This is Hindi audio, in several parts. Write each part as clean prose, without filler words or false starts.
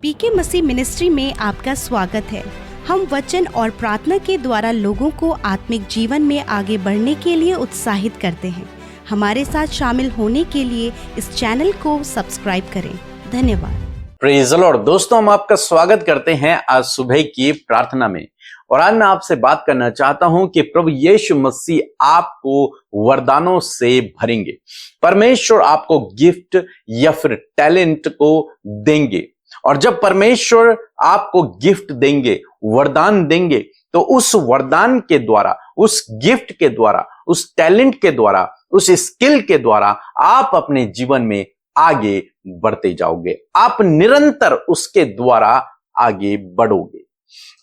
पीके मसीह मिनिस्ट्री में आपका स्वागत है। हम वचन और प्रार्थना के द्वारा लोगों को आत्मिक जीवन में आगे बढ़ने के लिए उत्साहित करते हैं। हमारे साथ शामिल होने के लिए इस चैनल को सब्सक्राइब करें। धन्यवाद। Praise the Lord. दोस्तों, हम आपका स्वागत करते हैं आज सुबह की प्रार्थना में। और आज मैं आपसे बात करना चाहता हूं कि प्रभु यीशु मसीह आपको वरदानों से भरेंगे। परमेश्वर आपको गिफ्ट या फिर टैलेंट को देंगे। और जब परमेश्वर आपको गिफ्ट देंगे, वरदान देंगे, तो उस वरदान के द्वारा, उस गिफ्ट के द्वारा, उस टैलेंट के द्वारा, उस स्किल के द्वारा आप अपने जीवन में आगे बढ़ते जाओगे। आप निरंतर उसके द्वारा आगे बढ़ोगे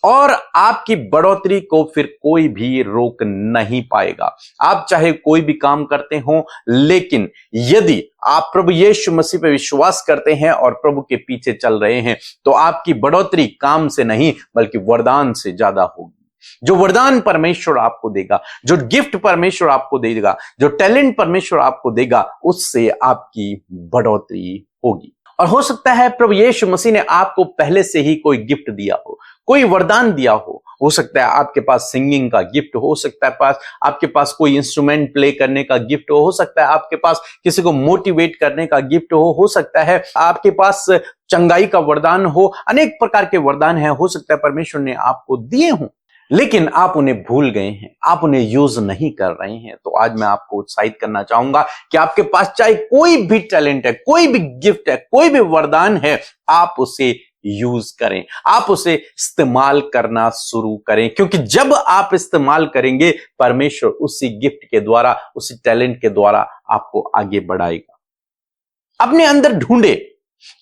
और आपकी बढ़ोतरी को फिर कोई भी रोक नहीं पाएगा। आप चाहे कोई भी काम करते हो, लेकिन यदि आप प्रभु यीशु मसीह पे विश्वास करते हैं और प्रभु के पीछे चल रहे हैं, तो आपकी बढ़ोतरी काम से नहीं बल्कि वरदान से ज्यादा होगी। जो वरदान परमेश्वर आपको देगा, जो गिफ्ट परमेश्वर आपको देगा, जो टैलेंट परमेश्वर आपको देगा, उससे आपकी बढ़ोतरी होगी। और हो सकता है प्रभु यीशु मसीह ने आपको पहले से ही कोई गिफ्ट दिया हो, कोई वरदान दिया हो सकता है आपके पास सिंगिंग का गिफ्ट हो सकता है आपके पास कोई इंस्ट्रूमेंट प्ले करने का गिफ्ट हो सकता है आपके पास किसी को मोटिवेट करने का गिफ्ट हो सकता है आपके पास चंगाई का वरदान हो। अनेक प्रकार के वरदान हैं, हो सकता है परमेश्वर ने आपको दिए हों, लेकिन आप उन्हें भूल गए हैं, आप उन्हें यूज नहीं कर रहे हैं। तो आज मैं आपको उत्साहित करना चाहूंगा कि आपके पास चाहे कोई भी टैलेंट है, कोई भी गिफ्ट है, कोई भी वरदान है, आप उसे यूज करें, आप उसे इस्तेमाल करना शुरू करें, क्योंकि जब आप इस्तेमाल करेंगे, परमेश्वर उसी गिफ्ट के द्वारा, उसी टैलेंट के द्वारा आपको आगे बढ़ाएगा। अपने अंदर ढूंढे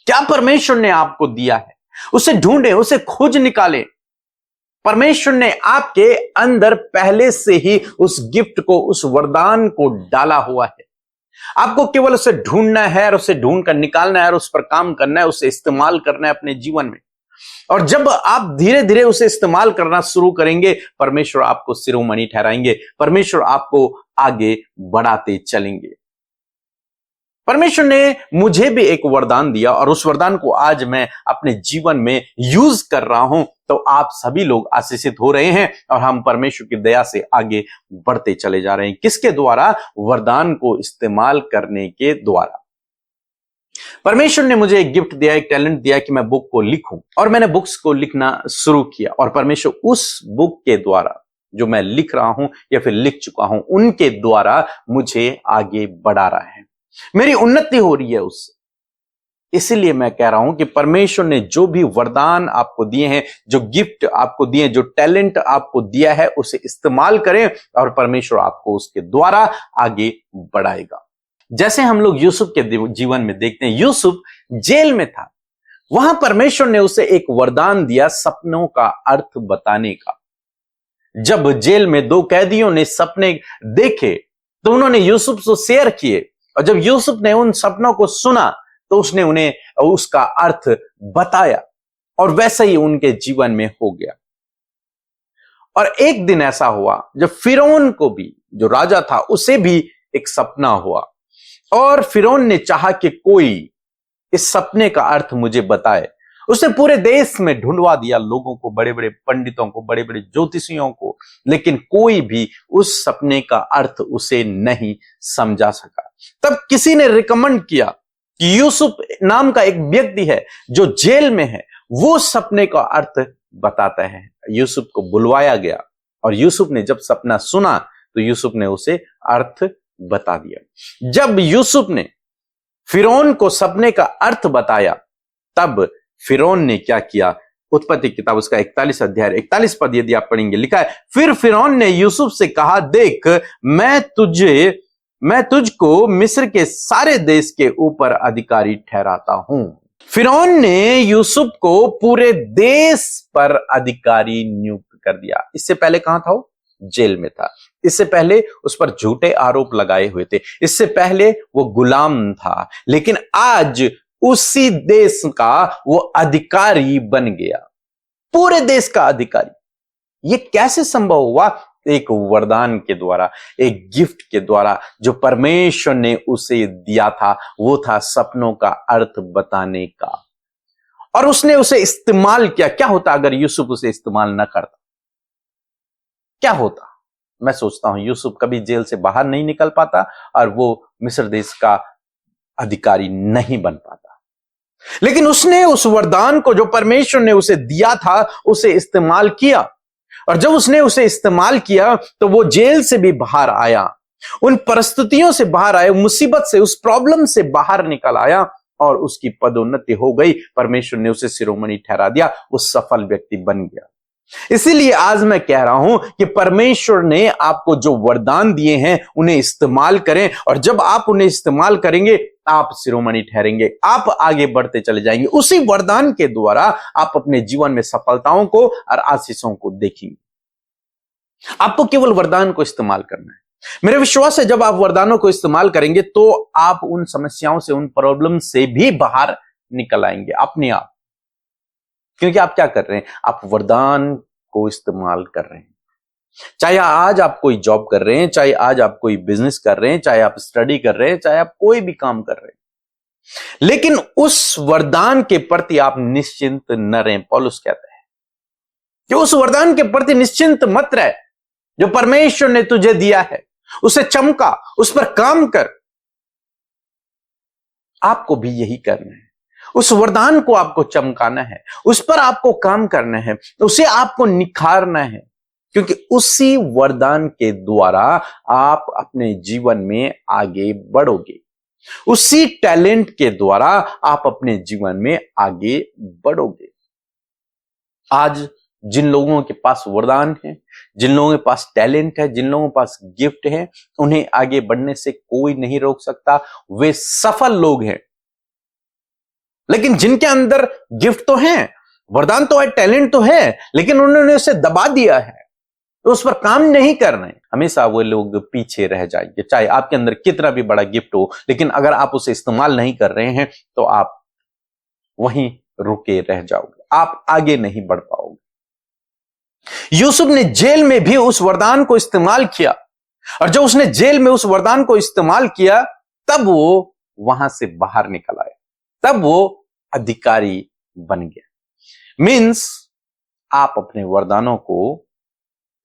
क्या परमेश्वर ने आपको दिया है, उसे ढूंढे, उसे खोज निकालें। परमेश्वर ने आपके अंदर पहले से ही उस गिफ्ट को, उस वरदान को डाला हुआ है। आपको केवल उसे ढूंढना है और उसे ढूंढ कर निकालना है और उस पर काम करना है, उसे इस्तेमाल करना है अपने जीवन में। और जब आप धीरे धीरे उसे इस्तेमाल करना शुरू करेंगे, परमेश्वर आपको शिरोमणि ठहराएंगे, परमेश्वर आपको आगे बढ़ाते चलेंगे। परमेश्वर ने मुझे भी एक वरदान दिया और उस वरदान को आज मैं अपने जीवन में यूज कर रहा हूं, तो आप सभी लोग आशीषित हो रहे हैं और हम परमेश्वर की दया से आगे बढ़ते चले जा रहे हैं। किसके द्वारा? वरदान को इस्तेमाल करने के द्वारा। परमेश्वर ने मुझे एक गिफ्ट दिया, एक टैलेंट दिया कि मैं बुक को लिखूं, और मैंने बुक्स को लिखना शुरू किया। और परमेश्वर उस बुक के द्वारा, जो मैं लिख रहा हूं या फिर लिख चुका हूं, उनके द्वारा मुझे आगे बढ़ा रहा है। मेरी उन्नति हो रही है उससे। इसीलिए मैं कह रहा हूं कि परमेश्वर ने जो भी वरदान आपको दिए हैं, जो गिफ्ट आपको दिए हैं, जो टैलेंट आपको दिया है, उसे इस्तेमाल करें और परमेश्वर आपको उसके द्वारा आगे बढ़ाएगा। जैसे हम लोग यूसुफ के जीवन में देखते हैं, यूसुफ जेल में था, वहां परमेश्वर ने उसे एक वरदान दिया सपनों का अर्थ बताने का। जब जेल में दो कैदियों ने सपने देखे, तो उन्होंने यूसुफ से शेयर किए, और जब यूसुफ ने उन सपनों को सुना, तो उसने उन्हें उसका अर्थ बताया, और वैसा ही उनके जीवन में हो गया। और एक दिन ऐसा हुआ जब फिरौन को भी, जो राजा था, उसे भी एक सपना हुआ, और फिरौन ने चाहा कि कोई इस सपने का अर्थ मुझे बताए। उसने पूरे देश में ढूंढवा दिया, लोगों को, बड़े बड़े पंडितों को, बड़े बड़े ज्योतिषियों को, लेकिन कोई भी उस सपने का अर्थ उसे नहीं समझा सका। तब किसी ने रिकमेंड किया कि यूसुफ नाम का एक व्यक्ति है जो जेल में है, वो सपने का अर्थ बताता है। यूसुफ को बुलवाया गया, और यूसुफ ने जब सपना सुना, तो यूसुफ ने उसे अर्थ बता दिया। जब यूसुफ ने फिरौन को सपने का अर्थ बताया, तब फिरौन ने क्या किया? उत्पत्ति किताब उसका 41 अध्याय 41 पद यदि आप पढ़ेंगे, लिखा है, फिर फिरौन ने यूसुफ से कहा, देख, मैं तुझको मिस्र के सारे देश के ऊपर अधिकारी ठहराता हूं। फिरौन ने यूसुफ को पूरे देश पर अधिकारी नियुक्त कर दिया। इससे पहले कहां था वो? जेल में था। इससे पहले उस पर झूठे आरोप लगाए हुए थे। इससे पहले वो गुलाम था, लेकिन आज उसी देश का वो अधिकारी बन गया, पूरे देश का अधिकारी। ये कैसे संभव हुआ? एक वरदान के द्वारा, एक गिफ्ट के द्वारा जो परमेश्वर ने उसे दिया था, वो था सपनों का अर्थ बताने का। और उसने उसे इस्तेमाल किया। क्या होता अगर यूसुफ उसे इस्तेमाल न करता? क्या होता? मैं सोचता हूं यूसुफ कभी जेल से बाहर नहीं निकल पाता और वो मिस्र देश का अधिकारी नहीं बन पाता। लेकिन उसने उस वरदान को जो परमेश्वर ने उसे दिया था उसे इस्तेमाल किया, और जब उसने उसे इस्तेमाल किया तो वो जेल से भी बाहर आया, उन परिस्थितियों से बाहर आया, मुसीबत से, उस प्रॉब्लम से बाहर निकल आया और उसकी पदोन्नति हो गई। परमेश्वर ने उसे शिरोमणि ठहरा दिया, वो सफल व्यक्ति बन गया। इसीलिए आज मैं कह रहा हूं कि परमेश्वर ने आपको जो वरदान दिए हैं उन्हें इस्तेमाल करें, और जब आप उन्हें इस्तेमाल करेंगे आप शिरोमणि ठहरेंगे, आप आगे बढ़ते चले जाएंगे। उसी वरदान के द्वारा आप अपने जीवन में सफलताओं को और आशीषों को देखेंगे। आपको केवल वरदान को इस्तेमाल करना है। मेरा विश्वास है जब आप वरदानों को इस्तेमाल करेंगे तो आप उन समस्याओं से, उन प्रॉब्लम से भी बाहर निकल आएंगे अपने आप। क्योंकि आप क्या कर रहे हैं? आप वरदान को इस्तेमाल कर रहे हैं। चाहे आज आप कोई जॉब कर रहे हैं, चाहे आज आप कोई बिजनेस कर रहे हैं, चाहे आप स्टडी कर रहे हैं, चाहे आप कोई भी काम कर रहे हैं, लेकिन उस वरदान के प्रति आप निश्चिंत न रहें। पौलुस कहता है कि उस वरदान के प्रति निश्चिंत मत रहे जो परमेश्वर ने तुझे दिया है, उसे चमका, उस पर काम कर। आपको भी यही करना है। उस वरदान को आपको चमकाना है, उस पर आपको काम करना है, उसे आपको निखारना है, क्योंकि उसी वरदान के द्वारा आप अपने जीवन में आगे बढ़ोगे। उसी टैलेंट के द्वारा आप अपने जीवन में आगे बढ़ोगे। आज जिन लोगों के पास वरदान है, जिन लोगों के पास टैलेंट है, जिन लोगों के पास गिफ्ट है, उन्हें आगे बढ़ने से कोई नहीं रोक सकता। वे सफल लोग हैं। लेकिन जिनके अंदर गिफ्ट तो है, वरदान तो है, टैलेंट तो है, लेकिन उन्होंने उसे दबा दिया है, तो उस पर काम नहीं कर रहे, हमेशा वो लोग पीछे रह जाएंगे। चाहे आपके अंदर कितना भी बड़ा गिफ्ट हो, लेकिन अगर आप उसे इस्तेमाल नहीं कर रहे हैं तो आप वहीं रुके रह जाओगे, आप आगे नहीं बढ़ पाओगे। यूसुफ ने जेल में भी उस वरदान को इस्तेमाल किया, और जब उसने जेल में उस वरदान को इस्तेमाल किया तब वो वहां से बाहर निकल आया, तब वो अधिकारी बन गया। मीन्स आप अपने वरदानों को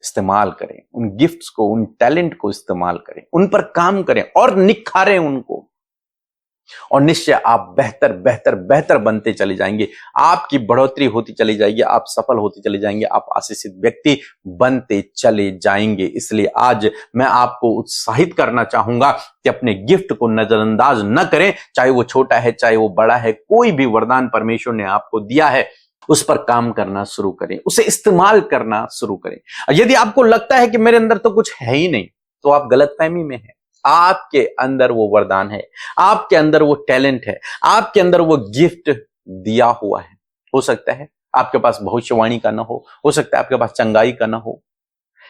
इस्तेमाल करें, उन गिफ्ट्स को, उन टैलेंट को इस्तेमाल करें, उन पर काम करें और निखारें उनको, और निश्चय आप बेहतर बेहतर बेहतर बनते चले जाएंगे। आपकी बढ़ोतरी होती चली जाएगी, आप सफल होते चले जाएंगे, आप आशीषित व्यक्ति बनते चले जाएंगे। इसलिए आज मैं आपको उत्साहित करना चाहूंगा कि अपने गिफ्ट को नजरअंदाज न करें, चाहे वो छोटा है, चाहे वो बड़ा है। कोई भी वरदान परमेश्वर ने आपको दिया है, उस पर काम करना शुरू करें, उसे इस्तेमाल करना शुरू करें। यदि आपको लगता है कि मेरे अंदर तो कुछ है ही नहीं, तो आप गलतफहमी में हैं। आपके अंदर वो वरदान है, आपके अंदर वो टैलेंट है, आपके अंदर वो गिफ्ट दिया हुआ है। हो सकता है आपके पास भविष्यवाणी का ना हो सकता है आपके पास चंगाई का ना हो,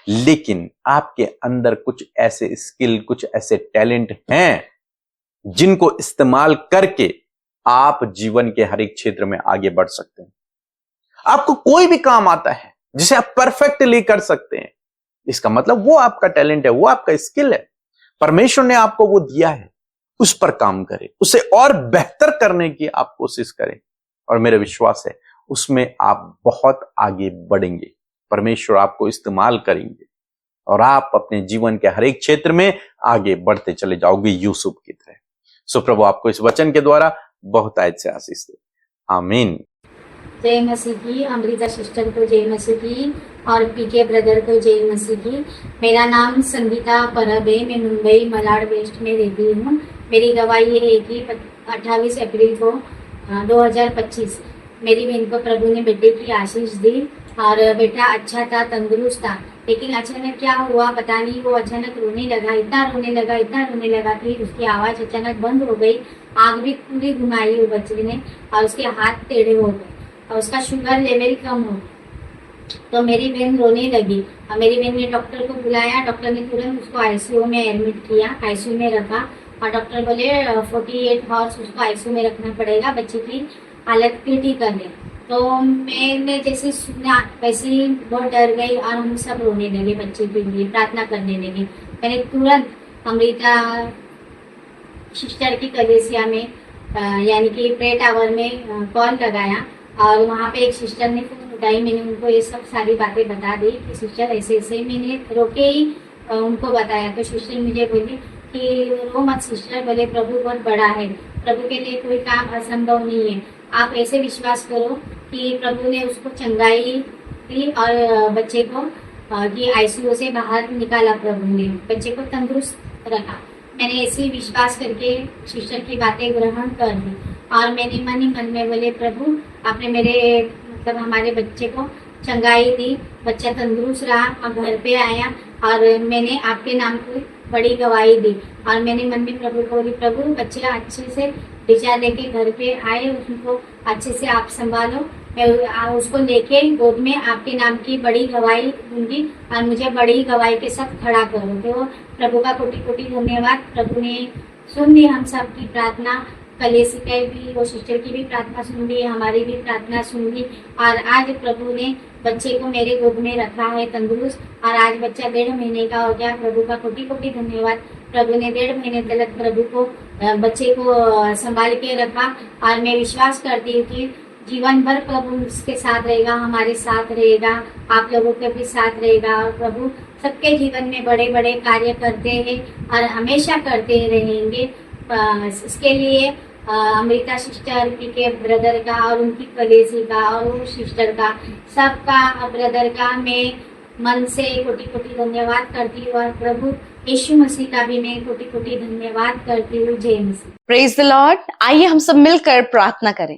लेकिन आपके अंदर कुछ ऐसे स्किल, कुछ ऐसे टैलेंट हैं जिनको इस्तेमाल करके आप जीवन के हर एक क्षेत्र में आगे बढ़ सकते हैं। आपको कोई भी काम आता है जिसे आप परफेक्टली कर सकते हैं, इसका मतलब वो आपका टैलेंट है, वो आपका स्किल है। परमेश्वर ने आपको वो दिया है, उस पर काम करें, उसे और बेहतर करने की आप कोशिश करें, और मेरा विश्वास है उसमें आप बहुत आगे बढ़ेंगे। परमेश्वर आपको इस्तेमाल करेंगे और आप अपने जीवन के हर एक क्षेत्र में आगे बढ़ते चले जाओगे यूसुफ की तरह। सो प्रभु आपको इस वचन के द्वारा बहुत आयत से आशीष दे। आमीन। जय मसीह की। अमृता सिस्टर को जय मसीह की और पीके ब्रदर को जय मसीह की। मेरा नाम संगीता परब है, मैं मुंबई मलाड वेस्ट में रहती हूँ। मेरी गवाही ये है कि 28 अप्रैल को 2025 मेरी बहन को प्रभु ने बेटे की आशीष दी और बेटा अच्छा था, तंदुरुस्त था, लेकिन अचानक क्या हुआ पता नहीं, वो अचानक रोने लगा, इतना रोने लगा कि उसकी आवाज़ अचानक बंद हो गई। आग भी पूरी घुमाई वो बच्चे ने और उसके हाथ टेढ़े हो गए और उसका शुगर लेवल कम हो, तो मेरी बहन रोने लगी और मेरी बहन ने डॉक्टर को बुलाया। डॉक्टर ने तुरंत उसको आईसीयू में एडमिट किया, आईसीयू में रखा और डॉक्टर बोले 48 आवर्स उसको आईसीयू में रखना पड़ेगा, बच्चे की हालत क्रिटिकल है। तो मैंने जैसे सुना वैसे ही बहुत डर गई और हम सब रोने लगे, बच्चे के लिए प्रार्थना करने लगे। मैंने तुरंत अमृता सिस्टर की कलेसिया में यानी कि प्रे टावर में कॉल लगाया और वहाँ पे एक सिस्टर ने फोन उठाई, मैंने उनको ये सब सारी बातें बता दी कि सिस्टर ऐसे ऐसे, मैंने रोके ही उनको बताया। तो सिस्टर मुझे बोली कि रो मत सिस्टर, बोले प्रभु बहुत बड़ा है, प्रभु के लिए कोई काम असंभव नहीं है। आप ऐसे विश्वास करो कि प्रभु ने उसको चंगाई दी और बच्चे को कि आईसीयू से बाहर निकाला, प्रभु ने बच्चे को तंदुरुस्त रखा। मैंने ऐसे विश्वास करके सिस्टर की बातें ग्रहण कर ली और मैंने मन ही मन में बोले प्रभु आपने मेरे मतलब हमारे बच्चे को चंगाई दी, बच्चा तंदुरुस्त रहा और घर पे आया और मैंने आपके नाम की बड़ी गवाही दी। और मैंने मन में प्रभु को बोली प्रभु बच्चा अच्छे से डिस्चार्ज लेके घर पे आए, उसको अच्छे से आप संभालो, मैं उसको लेके गोद में आपके नाम की बड़ी गवाही दूंगी और मुझे बड़ी गवाही के साथ खड़ा करो। तो प्रभु का कोटि कोटि धन्यवाद, प्रभु ने सुन ली हम सब की प्रार्थना, कलेसी का भी वो सिस्टर की भी प्रार्थना सुन ली, हमारी भी प्रार्थना सुन ली और आज प्रभु ने बच्चे को मेरे गोद में रखा है तंदुरुस्त और आज बच्चा 1.5 महीने का हो गया। प्रभु का कोटि कोटि धन्यवाद, प्रभु ने 1.5 महीने तक प्रभु को बच्चे को संभाल के रखा और मैं विश्वास करती हूँ कि जीवन भर प्रभु उसके साथ रहेगा, हमारे साथ रहेगा, आप लोगों के भी साथ रहेगा और प्रभु सबके जीवन में बड़े बड़े कार्य करते हैं और हमेशा करते रहेंगे। इसके लिए अमृता सिस्टर, पीके ब्रदर का और उनकी कलेसी का और वो सिस्टर का सबका ब्रदर का मैं मन से कोटि कोटि धन्यवाद करती हूँ और प्रभु यीशु मसीह का भी मैं कोटि कोटि धन्यवाद करती हूँ। जय मसीह। Praise the Lord. आइए हम सब मिलकर प्रार्थना करें।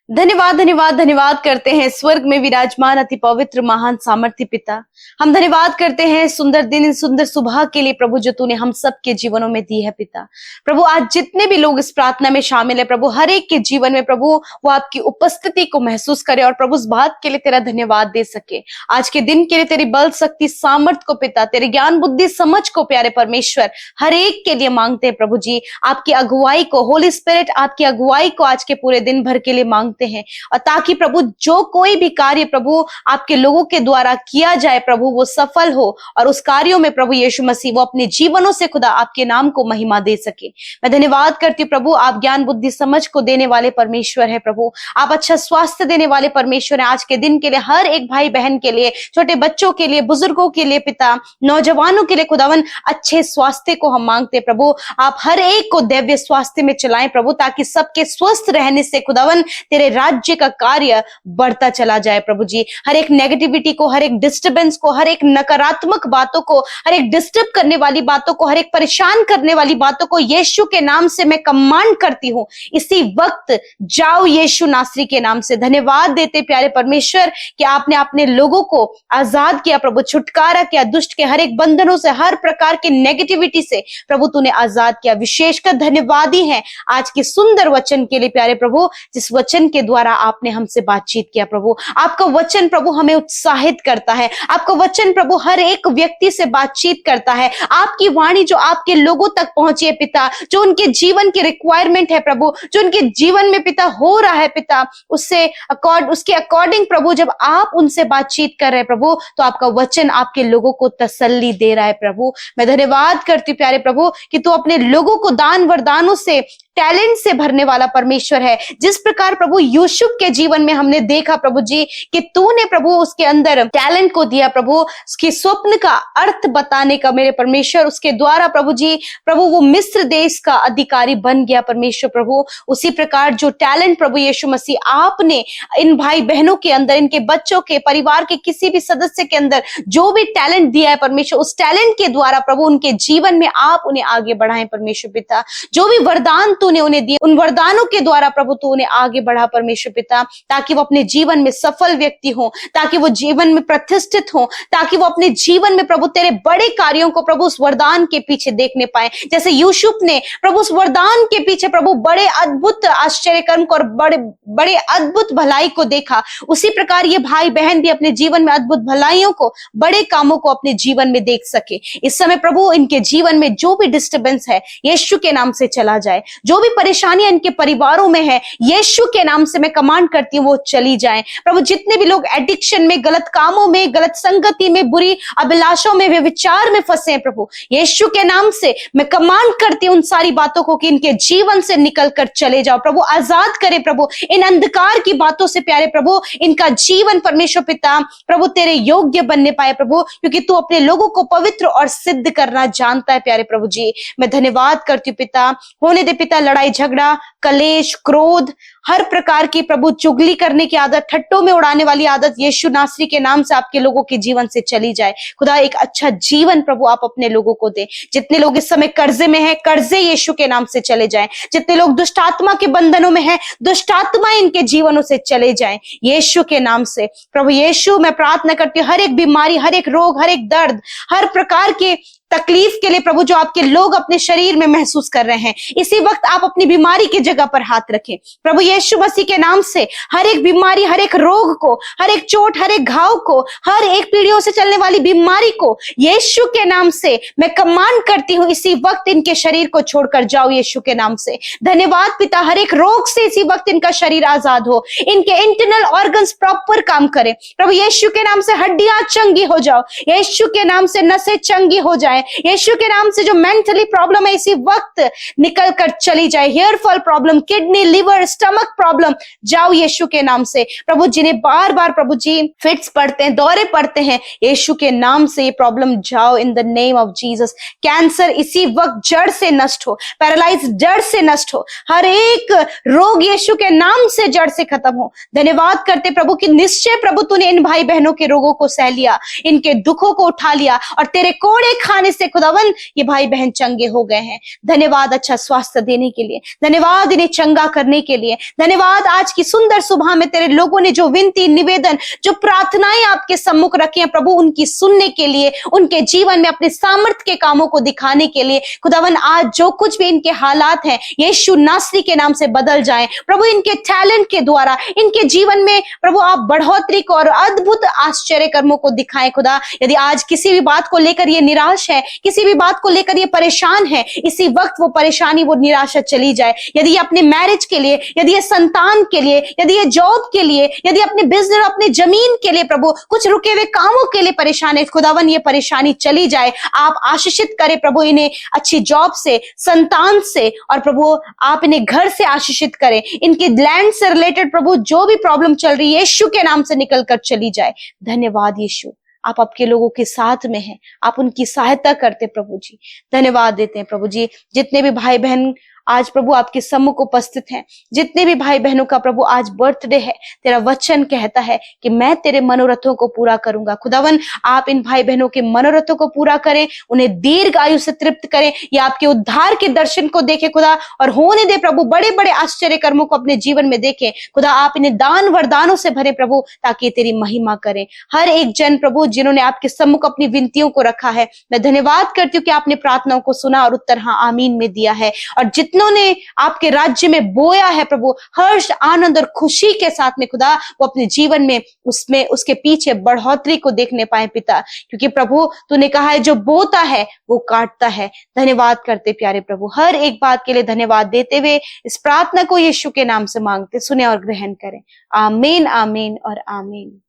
धन्यवाद धन्यवाद धन्यवाद करते हैं स्वर्ग में विराजमान अति पवित्र महान सामर्थ्य पिता। हम धन्यवाद करते हैं सुंदर दिन, सुंदर सुबह के लिए प्रभु जो तूने हम सब के जीवनों में दी है पिता। प्रभु आज जितने भी लोग इस प्रार्थना में शामिल है प्रभु, हर एक के जीवन में प्रभु वो आपकी उपस्थिति को महसूस करे और प्रभु उस बात के लिए तेरा धन्यवाद दे सके। आज के दिन के लिए तेरी बल शक्ति सामर्थ को पिता, तेरे ज्ञान बुद्धि समझ को प्यारे परमेश्वर हर एक के लिए मांगते हैं प्रभु जी। आपकी अगुवाई को, होली स्पिरिट आपकी अगुवाई को आज के पूरे दिन भर के लिए मांगते हैं और ताकि प्रभु जो कोई भी कार्य प्रभु आपके लोगों के द्वारा किया जाए प्रभु वो सफल हो और उस कार्यों में प्रभु यीशु मसीह वो अपने जीवनों से खुदा आपके नाम को महिमा दे सके। मैं धन्यवाद करती हूँ प्रभु, आप ज्ञान बुद्धि समझ को देने वाले परमेश्वर है प्रभु, आप अच्छा स्वास्थ्य देने वाले परमेश्वर है। आज के दिन के लिए हर एक भाई बहन के लिए, छोटे बच्चों के लिए, बुजुर्गों के लिए पिता, नौजवानों के लिए खुदावन अच्छे स्वास्थ्य को हम मांगते प्रभु। आप हर एक को दिव्य स्वास्थ्य में चलाएं प्रभु, ताकि सबके स्वस्थ रहने से खुदावन तेरे राज्य का कार्य बढ़ता चला जाए प्रभु जी। हर एक नेगेटिविटी को, हर एक डिस्टर्बेंस को, हर एक नकारात्मक बातों को, हर एक डिस्टर्ब करने वाली बातों को, हर एक परेशान करने वाली बातों को यीशु के नाम से मैं कमांड करती हूँ इसी वक्त, जाओ यीशु नासरी के नाम से। धन्यवाद देते प्यारे परमेश्वर कि आपने अपने लोगों को आजाद किया प्रभु, छुटकारा किया दुष्ट के हर एक बंधनों से, हर प्रकार की नेगेटिविटी से प्रभु तूने आजाद किया। विशेषकर धन्यवादी हैं आज के सुंदर वचन के लिए प्यारे प्रभु, जिस वचन के द्वारा आपने हमसे बातचीत किया प्रभु। आपका वचन प्रभु हमें उत्साहित करता है, आपका वचन प्रभु हर एक व्यक्ति से बातचीत करता है। आपकी वाणी जो आपके लोगों तक पहुंची है पिता, जो उनके जीवन की रिक्वायरमेंट है प्रभु, जो उनके जीवन में पिता हो रहा है पिता, उसके अकॉर्डिंग प्रभु जब आप उनसे बातचीत कर रहे हैं प्रभु, तो आपका वचन आपके लोगों को तसल्ली दे रहा है प्रभु। मैं धन्यवाद करती हूँ प्यारे प्रभु कि तू अपने लोगों को दान वरदानों से, टैलेंट से भरने वाला परमेश्वर है। जिस प्रकार प्रभु यूसुफ के जीवन में हमने देखा प्रभु जी कि तूने प्रभु उसके अंदर टैलेंट को दिया प्रभु, उसके स्वप्न का अर्थ बताने का मेरे परमेश्वर, उसके द्वारा प्रभु जी प्रभु वो मिस्र देश का अधिकारी बन गया परमेश्वर प्रभु। उसी प्रकार जो टैलेंट प्रभु यीशु मसीह आपने इन भाई बहनों के अंदर, इनके बच्चों के, परिवार के किसी भी सदस्य के अंदर जो भी टैलेंट दिया है परमेश्वर, उस टैलेंट के द्वारा प्रभु उनके जीवन में आप उन्हें आगे बढ़ाएं परमेश्वर पिता। जो भी वरदान तूने उन्हें दिए, उन वरदानों के द्वारा प्रभु तू उन्हें आगे बढ़ा परमेश्वर पिता, ताकि वो अपने जीवन में सफल व्यक्ति हो, ताकि वो जीवन में प्रतिष्ठित हो, ताकि वो अपने जीवन में प्रभु तेरे बड़े कार्यों को प्रभु उस वरदान के पीछे देखने पाए। जैसे यूसुफ ने प्रभु उस वरदान के पीछे प्रभु बड़े अद्भुत आश्चर्य कर्म को और बड़े बड़े अद्भुत भलाई को देखा, उसी प्रकार ये भाई बहन भी अपने जीवन में अद्भुत भलाइयों को, बड़े कामों को अपने जीवन में देख सके। इस समय प्रभु इनके जीवन में जो भी डिस्टर्बेंस है यीशु के नाम से चला जाए, जो जो भी परेशानियां इनके परिवारों में है, यीशु के नाम से मैं कमांड करती हूँ वो चली जाए प्रभु। जितने भी लोग एडिक्शन में, गलत कामों में, गलत संगति में, बुरी अभिलाषों में, वे विचार में फंसे हैं प्रभु, यीशु के नाम से मैं कमांड करती हूँ उन सारी बातों को कि इनके जीवन से निकल कर चले जाओ प्रभु। आजाद करे प्रभु इन अंधकार की बातों से प्यारे प्रभु। इनका जीवन परमेश्वर पिता प्रभु तेरे योग्य बनने पाए प्रभु, क्योंकि तू अपने लोगों को पवित्र और सिद्ध करना जानता है प्यारे प्रभु जी। मैं धन्यवाद करती हूँ पिता। होने दे पिता लड़ाई झगड़ा, कलेश, क्रोध, हर प्रकार की प्रभु चुगली करने की आदत, ठट्टों में उड़ाने वाली आदत यीशु नासरी के नाम से आपके लोगों के जीवन से चली जाए खुदा। एक अच्छा जीवन प्रभु आप अपने लोगों को दे। जितने लोग इस समय कर्जे में हैं, कर्जे यीशु के नाम से चले जाएं। जितने लोग दुष्ट आत्मा के बंधनों में हैं, दुष्ट आत्मा इनके जीवनों से चले जाएं यीशु के नाम से प्रभु। यीशु मैं प्रार्थना करती हूँ हर एक बीमारी, हर एक रोग, हर एक दर्द, हर प्रकार के तकलीफ के लिए प्रभु जो आपके लोग अपने शरीर में महसूस कर रहे हैं, इसी वक्त आप अपनी बीमारी की जगह पर हाथ रखें प्रभु यीशु मसीह के नाम से। हर एक बीमारी, हर एक रोग को, हर एक चोट, हर एक घाव को, हर एक पीढ़ियों से चलने वाली बीमारी को यीशु के नाम से मैं कमांड करती हूँ इसी वक्त इनके शरीर को छोड़कर जाओ यीशु के नाम से। धन्यवाद पिता। हर एक रोग से इसी वक्त इनका शरीर आजाद हो, इनके इंटरनल ऑर्गन्स प्रॉपर काम करें प्रभु यीशु के नाम से। हड्डियां चंगी हो जाओ यीशु के नाम से, नसें चंगी हो जाए यीशु के नाम से। जो मेंटली प्रॉब्लम है इसी वक्त निकल कर चली जाए। Hair fall problem, kidney, liver, stomach problem, जाओ यीशु के नाम से प्रभु। जिन्हें बार बार प्रभु जी फिट्स पड़ते हैं, दौरे पड़ते हैं, यीशु के नाम से ये प्रॉब्लम जाओ in the name of Jesus. Cancer इसी वक्त जड़ से नष्ट हो, पैरालाइज जड़ से नष्ट हो, हर एक रोग यीशु के नाम से जड़ से खत्म हो। धन्यवाद करते प्रभु कि निश्चय प्रभु तूने इन भाई बहनों के रोगों को सह लिया, इनके दुखों को उठा लिया और तेरे कोड़े खाने से खुदावन ये भाई बहन चंगे हो गए हैं। धन्यवाद अच्छा स्वास्थ्य देने के लिए, धन्यवाद इन्हें चंगा करने के लिए, धन्यवाद आज की सुंदर सुबह में तेरे लोगों ने जो विनती, निवेदन, जो प्रार्थनाएं आपके सम्मुख रखी हैं प्रभु, उनकी सुनने के लिए, उनके जीवन में अपने सामर्थ्य के कामों को दिखाने के लिए खुदावन आज जो कुछ भी इनके हालात हैं यीशु नासरी के नाम से बदल जाएं प्रभु। इनके टैलेंट के द्वारा इनके जीवन में प्रभु आप बढ़ोतरी को और अद्भुत आश्चर्य कर्मों को दिखाएं खुदा। यदि आज किसी भी बात को लेकर ये निराश है, किसी भी बात को लेकर ये परेशान है, इसी वक्त वो परेशानी, वो निराशा चली जाए। यदि ये अपने मैरिज के लिए, यदि ये संतान के लिए, यदि ये जॉब के लिए, यदि अपने बिजनेस, अपने जमीन के लिए प्रभु कुछ रुके हुए कामों के लिए परेशान है, खुदावन ये परेशानी चली जाए। आप आशीषित करें प्रभु इन्हें अच्छी जॉब से, संतान से, और प्रभु आप इन्हें घर से आशीषित करें। इनके लैंड से रिलेटेड प्रभु जो भी प्रॉब्लम चल रही है यीशु के नाम से निकल कर चली जाए। धन्यवाद यीशु, आप आपके लोगों के साथ में हैं, आप उनकी सहायता करते प्रभु जी। धन्यवाद देते हैं प्रभु जी। जितने भी भाई बहन आज प्रभु आपके सम्मुख उपस्थित हैं, जितने भी भाई बहनों का प्रभु आज बर्थडे है, तेरा वचन कहता है कि मैं तेरे मनोरथों को पूरा करूंगा। खुदावन आप इन भाई बहनों के मनोरथों को पूरा करें, उन्हें दीर्घ आयु से तृप्त करें, या आपके उद्धार के दर्शन को देखें खुदा, और होने दे प्रभु बड़े बड़े आश्चर्य कर्मों को अपने जीवन में देखें खुदा। आप इन्हें दान वरदानों से भरे प्रभु, ताकि तेरी महिमा करें। हर एक जन प्रभु जिन्होंने आपके सम्मुख अपनी विनतियों को रखा है, मैं धन्यवाद करती हूँ कि आपने प्रार्थनाओं को सुना और उत्तर हाँ आमीन में दिया है। और जिन्होंने आपके राज्य में बोया है प्रभु, हर्ष, आनंद और खुशी के साथ में खुदा, वो अपने जीवन में उसमें उसके पीछे बढ़ोतरी को देखने पाए पिता, क्योंकि प्रभु तूने कहा है जो बोता है वो काटता है। धन्यवाद करते प्यारे प्रभु, हर एक बात के लिए धन्यवाद देते हुए इस प्रार्थना को यीशु के नाम से मांगते, सुने और ग्रहण करें। आमीन, आमीन और आमीन।